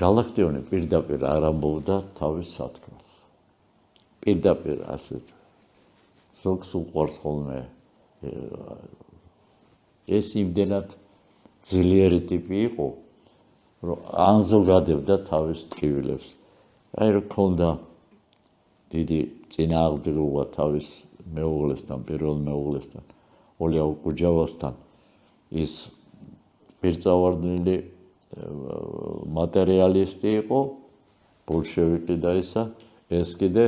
გალაქტიონი პირდაპირ არ ამბობდა თავის სათქმელს. პირდაპირ ასეთ ზოგს უყვარს ხოლმე ეს იმდენად ძლიერი ტიპი იყო, რომ ანზოგადებდა თავის ტკივილებს. აი რომ ქონდა დიდი წინააღმდეგობა თავის მეუღლესთან, პირველ მეუღლესთან, ოლია უკუჯავასთან, ის პირწავარდნილი მატერიალისტი იყო, ბოლშევიკი და ისა, ეს კიდე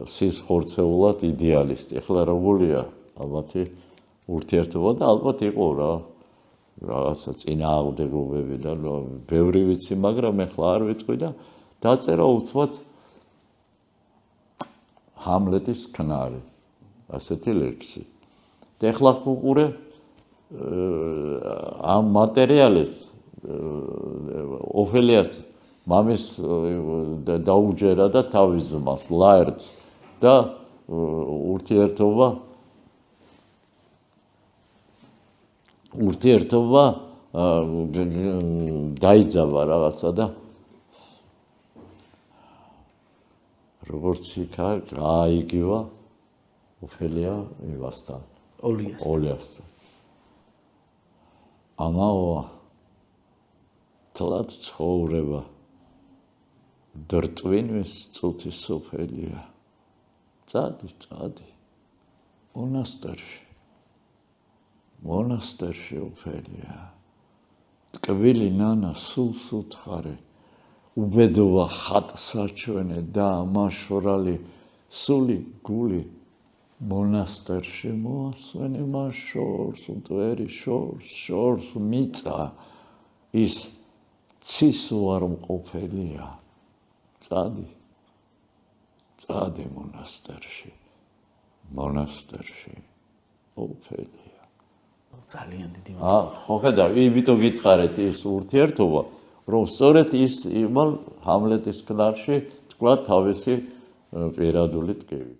სისხორცეულად იდეალისტი. ახლა როგორია ალბათი ურთიერთობა და ალბათ იყო რა რაღაცა წინააღმდეგობები და ბევრი ვიცი, მაგრამ ახლა არ ვიწყდი და დაწერა უცბად ჰამლეტის ქნარი, ასეთი ლექსი. და ახლა უყურე ამ მატერიალს ოფელიას მამის დაუჯერა და თავის ძმას ლაერტს და ურთიერთობა დაიძაბა რაღაცა და როგორც იქა გააიგივა ოფელია იმასთან ოლიასთან ამაო თლად ცხოვრება დრტვინვის წუთის ოფელია წადი მონასტერში ოფელია ტკბილი ნანა სულ თხარე უბედობა ხატსაჩვენე და მაშორალი სული გული მონასტერში მოასვენე მას შორს მტვერი შორს მიწა ის ცის ვარ მყოფელია წადი მონასტერში ოფელია ძალიან დიდი ხო ხედავ იმიტომ გითხარით ის ურთიერთობა რომ სწორედ ის იმალ ჰამლეტის ქნარში თქვა თავისი პირადული ტკივით